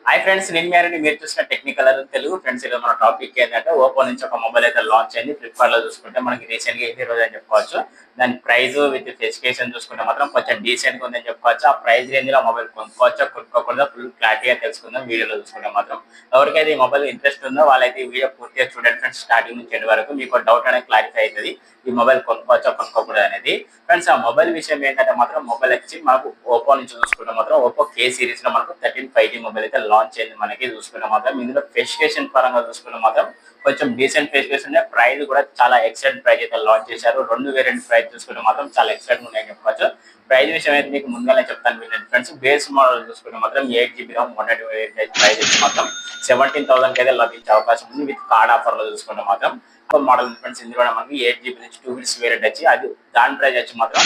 Hi friends, నేను మీరండి. మీరు చూసిన టెక్నికల్ తెలుగు ఫ్రెండ్స్. ఈరోజు మన టాపిక్ ఏంటంటే ఓపో నుంచి ఒక మొబైల్ అయితే లాంచ్ అయింది. ఫ్లిప్కార్ట్ లో చూసుకుంటే మనకి రీసెంట్ గా ఈ రోజు అని చెప్పుకోవచ్చు. దాని ప్రైస్ విత్ స్పెసిఫికేషన్ చూసుకుంటే మాత్రం కొంచెం డీసెంట్ గా ఉందని చెప్పుకోవచ్చు. ఆ ప్రైస్ రేంజ్ లో మొబైల్ కొనుక్కోవచ్చా కొనుక్కోకుండా ఫుల్ క్లారిటీగా తెలుసుకుందాం వీడియోలో చూసుకుంటే మాత్రం. ఎవరికైతే ఈ మొబైల్ ఇంట్రెస్ట్ ఉందో వాళ్ళైతే ఈ వీడియో పూర్తిగా చూడండి ఫ్రెండ్స్, స్టార్టింగ్ నుంచి ఎండ్ వరకు. మీకు డౌట్ అనేది క్లారిఫై అవుతుంది ఈ మొబైల్ కొనుక్కోవచ్చా కొనుక్కోకూడదు అనేది. ఫ్రెండ్స్, ఆ మొబైల్ విషయం ఏంటంటే మాత్రం మొబైల్ వచ్చి మనకు ఓపో నుంచి చూసుకుంటే మాత్రం ఓపో కే సిరీస్ లో మనకు 13 5G మొబైల్ అయితే లాంచ్ అయింది. మనకి చూసుకుంటే మాత్రం ఇందులో స్పెసిఫికేషన్ పరంగా చూసుకుంటే మాత్రం కొంచెం డీసెంట్ స్పెసిఫికేషన్, ప్రైస్ కూడా చాలా ఎక్సలెంట్ ప్రైస్ అయితే లాంచ్ చేశారు. రెండు వేరియంట్ ప్రైస్ చూసుకుంటే మాత్రం చాలా ఎక్సలెంట్ ఉన్నాయని చెప్పవచ్చు. ప్రైస్ విషయం అయితే మీకు ముందుగానే చెప్తాను వినండి ఫ్రెండ్స్. బేస్ మోడల్ చూసుకుంటే మాత్రం 8GB RAM 128 ప్రైస్ వచ్చి మాత్రం 17,000 అయితే లభించే అవకాశం ఉంది. విత్ కార్డ్ ఆఫర్ లో చూసుకుంటే మాత్రం మోడల్ ఫ్రెండ్స్. ఇందులో మనకి 8GB నుంచి 2 వేరియంట్ వచ్చి అది దాని ప్రైస్ వచ్చి మాత్రం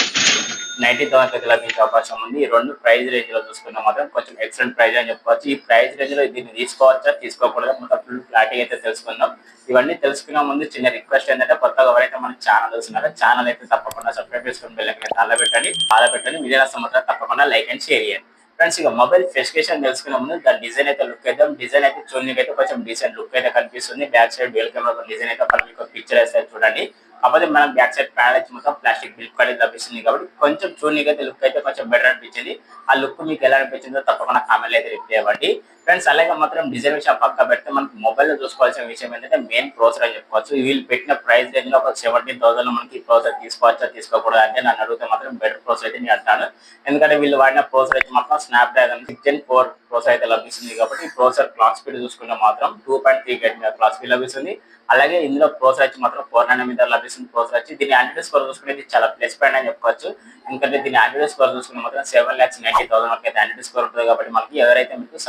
90,000 అయితే లభించే అవకాశం ఉంది. ఈ రెండు ప్రైస్ రేంజ్ లో చూసుకున్నా మాత్రం కొంచెం ఎక్సలెంట్ ప్రైస్ అని చెప్పుకోవచ్చు. ఈ ప్రైస్ రేంజ్ లో దీన్ని తీసుకోవచ్చా తీసుకోకూడదా మొత్తం ఫుల్ క్లారిటీ అయితే తెలుసుకుందాం. ఇవన్నీ తెలుసుకునే ముందు చిన్న రిక్వెస్ట్ ఏంటంటే, కొత్తగా ఎవరైతే మన ఛానల్ చూస్తున్నారో ఛానల్ అయితే తప్పకుండా సబ్స్క్రైబ్ చేసుకుని బెల్ ఐకాన్ అలా పెట్టండి. వీడియో నచ్చితే తప్పకుండా లైక్ అండ్ షేర్ చేయండి ఫ్రెండ్స్. ఇక మొబైల్ స్పెసిఫికేషన్ తెలుసుకునే ముందు దాని డిజైన్ అయితే లుక్ అయితే డిజైన్ అయితే చూడడానికి అయితే కొంచెం డీసెంట్ లుక్ అయితే కనిపిస్తుంది. Back side dual camera design అయితే మీకు పిక్చర్ వేస్తే చూడండి. కాకపోతే మనం బ్యాక్ సైడ్ ప్యానల్ వచ్చి మొత్తం ప్లాస్టిక్ బిల్డ్ అనేది లభిస్తుంది కాబట్టి కొంచెం చూడడానికి అయితే లుక్ అయితే కొంచెం బెటర్ అనిపించింది. ఆ లుక్ మీకు ఎలా అనిపించిందో తప్పకుండా కామెంట్ అయితే రిప్లై ఇవ్వండి ఫ్రెండ్స్. అలాగే మాత్రం డిజైన్ విషయం పక్క పెడితే మనకి మొబైల్ లో చూసుకోవాల్సిన విషయం ఏంటంటే మెయిన్ ప్రాసెసర్ అని చెప్పుకోవచ్చు. వీళ్ళు పెట్టిన ప్రైస్ రేంజ్ లో ఒక 17,000 లో మనకి ప్రాసెసర్ తీసుకోవచ్చా తీసుకోకూడదు అంటే నన్ను అడిగితే మాత్రం బెటర్ ప్రాసెసర్ అయితే నేను అంటాను. ఎందుకంటే వీళ్ళు వాడిన ప్రాసెసర్ అయితే మాత్రం స్నాప్ డ్రాగన్ 6 Gen 4 ప్రాసెసర్ అయితే లభిస్తుంది కాబట్టి ప్రాసెసర్ క్లాక్ స్పీడ్ చూసుకుంటే మాత్రం 2.3 GHz క్లాక్ స్పీడ్ లభిస్తుంది. అలాగే ఇందులో ప్రాసెసర్ వచ్చి మాత్రం 4nm లభిస్తుంది. ప్రాసెసర్ వచ్చి దీని ఆండ్రాయిడ్ స్కోర్ చూసుకునేది చాలా ప్లస్ పాయింట్ అని చెప్పుకోవచ్చు. ఎందుకంటే దీని ఆండ్రాయిడ్ స్కోర్ చూసుకుని మాత్రం 7,90,000 వరకు అయితే ఆండ్రాయిడ్ స్కోర్ ఉంటుంది కాబట్టి మనకి ఎవరైతే మీకు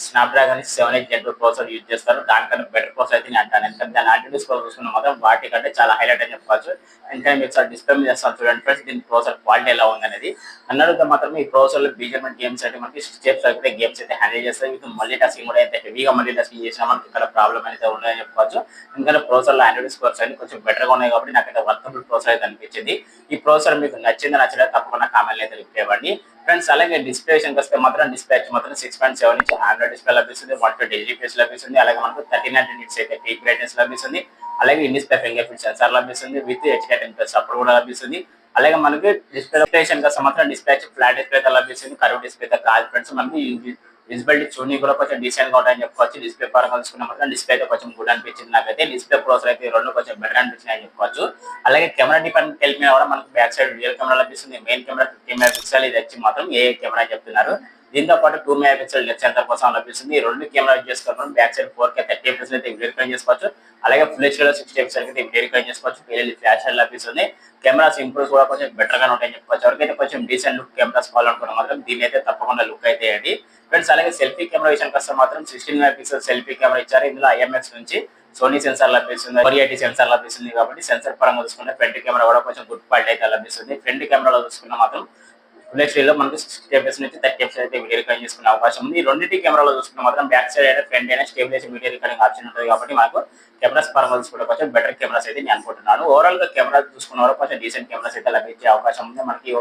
స్నాప్డ్రాగన్ 7 Gen 2 ప్రాసెసర్ యూజ్ చేస్తారు దానికన్నా బెటర్ ప్రాసెసర్ అయితే నేను అంటాను. ఎందుకంటే దాని ఆండ్రాయిడ్ స్కోర్ చూసుకున్న మాత్రం వాటికంటే చాలా హైలైట్ అని చెప్పుకోవచ్చు. ఎందుకంటే మీకు సార్ డిస్ప్లే మీద చేస్తాను చూడండి ఫ్రెండ్స్, దీని ప్రాసెసర్ క్వాలిటీ ఎలా ఉంది అనేది. అన్నట్టు మాత్రం ఈ ప్రాసెసర్ లో బీజిఎంఐ గేమ్స్ అయితే మనకి స్టెప్స్ అయితే గేమ్స్ అయితే హ్యాండిల్ చేస్తారు. విత్ మల్టీ టాస్కింగ్ కూడా అయితే హెవీగా మల్టీ టాస్కింగ్ చేసినా మనకి ఇక్కడ ప్రాబ్లం అయితే ఉండదని చెప్పుకోవచ్చు. ఎందుకంటే ప్రాసెసర్ లో ఆండ్రాయిడ్ స్కోర్స్ అన్ని కొంచెం బెటర్ గా ఉన్నాయి కాబట్టి నాకైతే వర్తబుల్ ప్రాసెసర్ అయితే అనిపించింది. ఈ ప్రాసెసర్ మీకు నచ్చిందా నచ్చలేదు తప్పకుండా కామెంట్ అయితే రిప్లై ఇవ్వండి ఫ్రెండ్స్. అలాగే డిస్ప్లే విషయానికి వస్తే మాత్రం డిస్ప్లే వచ్చి మాత్రం 6.7 ఇంచ్ ఆండ్రాయిడ్ డిస్ప్లే లభిస్తుంది. 120Hz లభిస్తుంది. అలాగే మనకు 1300 నిట్స్ అయితే పీక్ బ్రైట్నెస్ లభిస్తుంది. అలాగే in display finger print censor లభిస్తుంది. విత్ HDR10+ సపోర్ట్ కూడా లభిస్తుంది. అలాగే మనకి డిస్ప్లే విషయానికి మాత్రం డిస్ప్లే ఫ్లాట్ డిస్ప్లే అయితే లభిస్తుంది. కర్వ్ డిస్ప్లే అయితే కాదు ఫ్రెండ్స్. మనకి విజిబిలిటీ చూడడానికి కూడా కొంచెం డీసెంట్ గా ఉంటాయని చెప్పుకోవచ్చు. డిస్ప్లే పరంగా చూసుకున్న మాత్రం డిస్ప్లే అయితే కొంచెం గుడ్ అనిపించింది నాకైతే. డిస్ప్లే ప్రాసెసర్ అయితే రెండు కొంచెం బెటర్ అనిపించింది అని చెప్పుకోవచ్చు. అలాగే కెమెరా డిపార్ట్మెంట్ వెళ్ళినా కూడా మనకు బ్యాక్ సైడ్ రియల్ కెమెరా లభిస్తుంది. మెయిన్ కెమెరా 50 MP ఇది వచ్చి మాత్రం ఏ కెమెరా చెప్తున్నారు. దీంతో పాటు 2 MP లెఫ్ట్ సెంటర్ కోసం లభిస్తుంది. ఈ రెండు కెమెరా చేసుకోవడం బ్యాక్ సైడ్ 4K 30 FPS అయితే వీడియో రికార్డ్ చేసుకోవచ్చు. అలాగే ఫుల్ హెచ్డీలో 60 FPS అయితే వీడియో రికార్డ్ చేసుకోవచ్చు. పిఎల్ఈ ఫ్లాష్ లభిస్తుంది. కెమెరాస్ ఇంప్రూవ్స్ కూడా కొంచెం బెటర్ గా ఉంటాయని చెప్పుకోవచ్చు. ఎవరికైతే కొంచెం డీసెంట్ లుక్ కెమెరాస్ కావాలనుకున్న మాత్రం దీని అయితే తప్పకుండా లుక్ అయితే వేయండి ఫ్రెండ్స్. అలాగే సెల్ఫీ కెమెరా విషయానికి వస్తే మాత్రం 16 MP సెల్ఫీ కెమెరా ఇచ్చారు. ఇందులో IMX నుంచి సోనీ సెన్సార్ లభిస్తుంది, 480 సెన్సార్ లభిస్తుంది. కాబట్టి సెన్సార్ పరంగా చూసుకుంటే ఫ్రంట్ కెమెరా కూడా కొంచెం గుడ్ క్వాలిటీ అయితే లభిస్తుంది. ఫ్రంట్ కెమెరాలో చూసుకున్న మాత్రం ఫుల్ హెచ్డీలో మనకు 60 FPS నుంచి 30 FPS అయితే వీడియో రికార్డింగ్ చేసుకునే అవకాశం ఉంది. ఈ రెండింటి కెమెరాలో చూసుకుంటే మాత్రం బ్యాక్ సైడ్ అయితే ఫ్రంట్ అయినా స్టేబిలైజేషన్ వీడియో రికార్డింగ్ ఆప్షన్ ఉంటుంది కాబట్టి మనకు కెమెరాస్ పరంగా చూసుకుంటే కొంచెం బెటర్ కెమెరాస్ అయితే నేను అనుకుంటున్నాను. ఓవరాల్ గా కెమెరా చూసుకున్న వరకు కొంచెం డీసెంట్ కెమెరాస్ అయితే లభించే అవకాశం ఉంది మనకి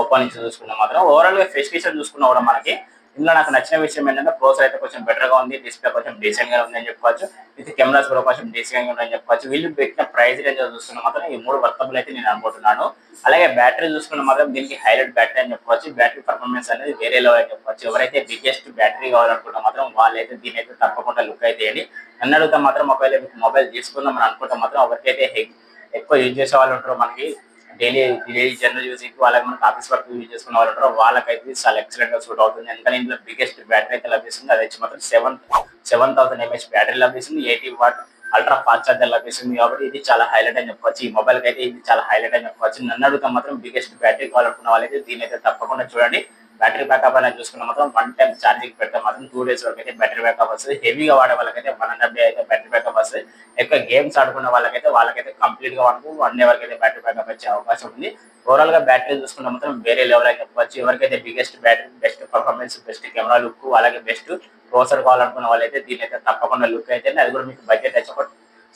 ఓపో నుంచి చూసుకున్న మాత్రం. ఓవరాల్ గా స్పెసిఫికేషన్ చూసుకున్న కూడా మనకి ఇందులో నాకు నచ్చిన విషయం ఏంటంటే ప్రాసెసర్ అయితే కొంచెం బెటర్ గా ఉంది. డిస్ప్లే కొంచెం డీసెంట్ గా ఉంది అని చెప్పుకోవచ్చు. ఇది కెమెరాస్ కూడా కొంచెం డీసెంట్ గా ఉన్నాయని చెప్పుకోవచ్చు. వీళ్ళు పెట్టిన ప్రైస్ రేంజ్ చూసుకున్న మాత్రం ఈ మూడు వర్తబుల్ అయితే నేను అనుకుంటున్నాను. అలాగే బ్యాటరీ చూసుకున్న మాత్రం దీనికి హైలైట్ బ్యాటరీ అని చెప్పుకోవచ్చు. బ్యాటరీ పర్ఫార్మెన్స్ అనేది వేరే లెవెల్ అని చెప్పుకోవచ్చు. ఎవరైతే బిగ్గెస్ట్ బ్యాటరీ కావాలనుకుంటే మాత్రం వాళ్ళైతే దీని అయితే తప్పకుండా లుక్ అయితే వేయండి. నన్ను అడిగితే మాత్రం ఒకవేళ మీకు మొబైల్ తీసుకుందాం అని అనుకుంటే మాత్రం ఎవరికైతే ఎక్కువ యూజ్ చేసే వాళ్ళు ఉంటారో మనకి డైలీ జనరల్ యూజింగ్ వాళ్ళకి మనకి ఆఫీస్ వర్క్ యూజ్ చేసుకున్న వాళ్ళు ఉంటారో వాళ్ళకైతే చాలా ఎక్సలెంట్ గా సూట్ అవుతుంది. ఎందుకంటే ఇందులో బిగ్గెస్ట్ బ్యాటరీ అయితే లభిస్తుంది. అది వచ్చి మాత్రం 7,000 mAh బ్యాటరీ లభిస్తుంది. 80W అల్ట్రా ఫాస్ట్ చార్జర్ లభిస్తుంది. కాబట్టి ఇది చాలా హైలైట్ అని చెప్పుకోవచ్చు. ఈ మొబైల్ కి అయితే ఇది చాలా హైలైట్ అని చెప్పుకోవచ్చు. నన్ను అడిగితే మాత్రం బిగ్గెస్ట్ బ్యాటరీ కావాలనుకున్న వాళ్ళైతే దీని అయితే తప్పకుండా చూడండి. బ్యాటరీ బ్యాకప్ అనేది చూసుకున్న మాత్రం 1 టైం ఛార్జింగ్ పెడితే మాత్రం 2 days వరకు అయితే బ్యాటరీ బ్యాకప్ వస్తుంది. హెవీగా వాడే వాళ్ళకైతే 100 day అయితే బ్యాటరీ బ్యాకప్ వస్తుంది. ఎక్కువ గేమ్స్ ఆడుకున్న వాళ్ళకైతే కంప్లీట్ గా 1 day వరకు అయితే బ్యాటరీ బ్యాకప్ వచ్చే అవకాశం ఉంది. ఓవరాల్ గా బ్యాటరీ చూసుకున్న మాత్రం వేరే లెవెల్ అని చెప్పవచ్చు. ఎవరికైతే biggest battery, best performance, best camera look, అలాగే బెస్ట్ ప్రాసెసర్ కావాలనుకున్న వాళ్ళైతే దీని అయితే తప్పకుండా లుక్ అయితే అది కూడా మీకు బడ్జెట్ వచ్చి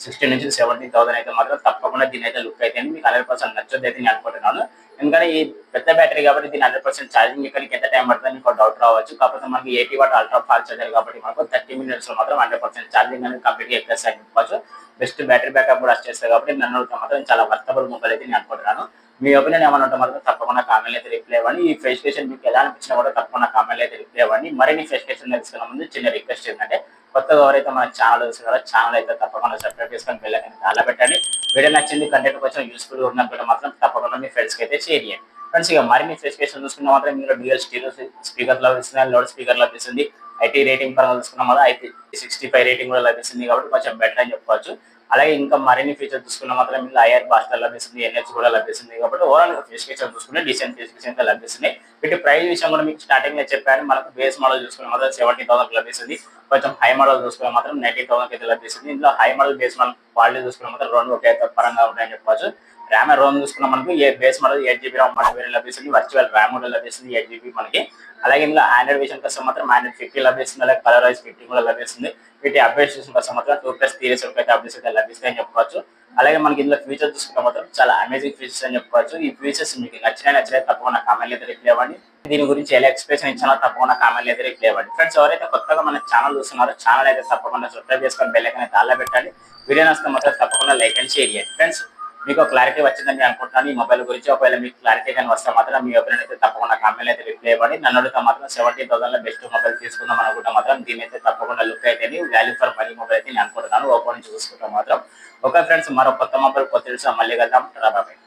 16,000 నుంచి 17,000 అయితే మాత్రం తప్పకుండా దీని అయితే లుక్ అయితే మీకు 100% నచ్చొద్దు అయితే నేను అనుకుంటున్నాను. ఎందుకంటే ఈ పెద్ద బ్యాటరీ కాబట్టి దీని 100% ఛార్జింగ్ ఎక్కడికి ఎంత టైం పడుతుంది మీకు డౌట్ రావచ్చు. కాకపోతే మనకి 80 వాట్ అల్ట్రా ఫాస్ట్ చార్జర్ కాబట్టి మనకు 30 మినిట్స్ లో మాత్రం 100% ఛార్జింగ్ అనేది కంప్లీట్ గా ఎక్కేస్తాయి అని చెప్పుకోవచ్చు. బెస్ట్ బ్యాటరీ బ్యాకప్ కూడా వచ్చేస్తాయి కాబట్టి నన్ను అడిగితే మాత్రం చాలా వర్తబుల్ మొబైల్ అయితే నేను అనుకుంటున్నాను. మీ ఒపీనియన్ ఏమైనా ఉంటే మాత్రం తప్పకుండా కామెంట్ అయితే రిప్లై ఇవ్వండి. ఈ స్పెసిఫికేషన్ మీకు ఎలా అనిపించినా కూడా తప్పకుండా కామెంట్ అయితే రిప్లై ఇవ్వండి. మరిన్ని స్పెసిఫికేషన్ తెలుసుకునే ముందు చిన్న రిక్వెస్ట్ ఏంటంటే కొత్తగా ఎవరైతే మన ఛానల్ చూస్తున్నారో ఛానల్ అయితే తప్పకుండా సబ్స్క్రైబ్ చేసుకొని బెల్ ఐకాన్ అలా పెట్టండి. వీడియో నచ్చింది కంటెంట్ కొంచెం యూస్ఫుల్ ఉన్నప్పుడు మాత్రం తప్పకుండా మీ ఫ్రెండ్స్కి అయితే షేర్ చేయండి. ఫ్రెండ్స్ ఇక మరిన్ని స్పెసిఫికేషన్ చూసుకున్న మాత్రం మీరు డ్యూయల్ స్టీరియో స్పీకర్ లభిస్తుంది, లౌడ్ స్పీకర్ లభిస్తుంది. ఐటీ రేటింగ్ పరంగా చూసుకున్నాం వల్ల ఐటీ 65 రేటింగ్ కూడా లభిస్తుంది కాబట్టి కొంచెం బెటర్ అని చెప్పుకోవచ్చు. అలాగే ఇంకా మరిన్ని ఫీచర్స్ చూసుకున్న మాత్రం ఇందులో ఐఆర్ బాస్టర్ లభిస్తుంది, ఎన్హెచ్ కూడా లభిస్తుంది కాబట్టి ఓవరాల్ స్పెసిఫికేషన్ చూసుకుంటే డీసెంట్ స్పెసిఫికేషన్ లభిస్తుంది. వీటి ప్రైస్ విషయం కూడా మీకు స్టార్టింగ్ లో చెప్పాను. మనకు బేస్ మోడల్ చూసుకున్న మాత్రం 70,000 లభిస్తుంది. కొంచెం హై మోడల్ చూసుకున్న మాత్రం 90,000 అయితే లభిస్తుంది. ఇందులో high model base model quality చూసుకున్న మాత్రం రెండు ఒకే పరంగా ఉంటాయని చెప్పవచ్చు. ర్యామ్ అండ్ రోమ్ చూసుకున్న మనకు బేస్ మోడల్ 8 GB ర్యామ్ మనకు వేరే లభిస్తుంది, వర్చువల్ ర్యామ్ కూడా లభిస్తుంది 8 GB మనకి. అలాగే ఇందులో ఆండ్రాయిడ్ విషయం కోసం మాత్రం ఆండ్రాయిడ్ 50 లభిస్తుంది, అలాగే కలర్ వైజ్ 50 కూడా లభిస్తుంది. వీటి అప్డేట్స్ చూసిన కోసం మాత్రం 2+3 years వరకు అయితే అప్డేట్స్ అయితే లభిస్తాయి అని చెప్పుకోవచ్చు. అలాగే మనకి ఇందులో ఫీచర్స్ చూసుకుంటే మాత్రం చాలా అమేజింగ్ ఫీచర్స్ అని చెప్పుకోవచ్చు. ఈ ఫీచర్స్ మీకు నచ్చినా తప్పకుండా కామెంట్ అయితే రిప్లై ఇవ్వండి. దీని గురించి ఎలా ఎక్స్ప్రెషన్ ఇచ్చినా తప్పకుండా కామెంట్ అయితే రిప్లై ఇవ్వండి. ఫ్రెండ్స్ ఎవరైతే కొత్తగా మన ఛానల్ చూస్తున్నారో ఛానల్ అయితే తప్పకుండా సబ్స్క్రైబ్ చేసుకొని బెల్ ఐకాన్ అయితే అలా పెట్టండి. వీడియో నచ్చితే మాత్రం తప్పకుండా లైక్ అండ్ షేర్ చేయండి. ఫ్రెండ్స్ మీకు క్లారిటీ వచ్చిందని నేను అనుకుంటున్నాను ఈ మొబైల్ గురించి. ఒకవేళ మీకు క్లారిటీ కానీ వస్తే మాత్రం మీ ఒపీనియన్ అయితే తప్పకుండా కామెంట్ అయితే రిప్లై ఇవ్వండి. నన్ను అడిగితే మాత్రం 70,000 లో బెస్ట్ మొబైల్ తీసుకుందాం అనుకుంటే మాత్రం దీని అయితే తప్పకుండా లుక్ అయితే వాల్యూ ఫర్ మనీ మొబైల్ అయితే నేను అనుకుంటున్నాను. ఓపో నుంచి చూసుకుంటే మాత్రం ఓకే ఫ్రెండ్స్, మరో కొత్త మొబైల్ కొత్త మళ్ళీ వెళ్దాం. బాయ్.